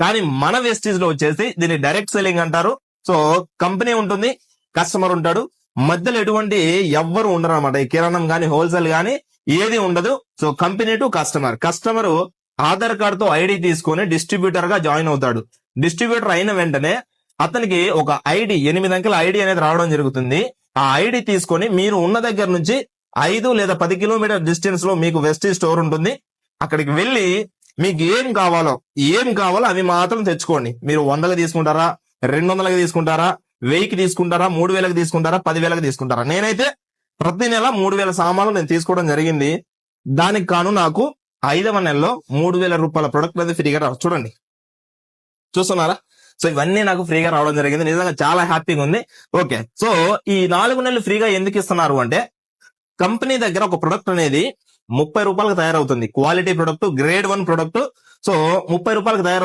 కానీ మన వెస్టీజ్ లో వచ్చేసి దీన్ని డైరెక్ట్ సెల్లింగ్ అంటారు. సో కంపెనీ ఉంటుంది, కస్టమర్ ఉంటాడు, మధ్యలో ఎటువంటి ఎవ్వరు ఉండరు అనమాట. ఈ కిరాణం గానీ హోల్సేల్ గానీ ఏది ఉండదు. So company to customer. Customer Aadhaar card తో ఐడి తీసుకొని డిస్ట్రిబ్యూటర్ గా జాయిన్ అవుతాడు. డిస్ట్రిబ్యూటర్ అయిన వెంటనే అతనికి ఒక ఐడి 8 అంకెల ఐడి అనేది రావడం జరుగుతుంది. ఆ ఐడి తీసుకొని మీరు ఉన్న దగ్గర నుంచి 5 లేదా 10 కిలోమీటర్ డిస్టెన్స్ లో మీకు వెస్టీజ్ స్టోర్ ఉంటుంది. అక్కడికి వెళ్లి మీకు ఏం కావాలో అవి మాత్రం తెచ్చుకోండి. మీరు 100కి తీసుకుంటారా, 200కి తీసుకుంటారా, 1000కి తీసుకుంటారా, 3000కి తీసుకుంటారా, 10,000కి తీసుకుంటారా. నేనైతే ప్రతి నెల 3000 సామాన్లు నేను తీసుకోవడం జరిగింది. దానికి కాను నాకు 5వ నెలలో 3000 రూపాయల ప్రొడక్ట్ అనేది ఫ్రీగా రావచ్చు. చూడండి, చూస్తున్నారా? సో ఇవన్నీ నాకు ఫ్రీగా రావడం జరిగింది. నిజంగా చాలా హ్యాపీగా ఉంది. ఓకే, సో ఈ 4 నెలలు ఫ్రీగా ఎందుకు ఇస్తున్నారు అంటే, కంపెనీ దగ్గర ఒక ప్రొడక్ట్ అనేది 30 రూపాయలకు తయారవుతుంది. Quality product, grade 1 product. So 30 రూపాయలకు తయారవుతుంది.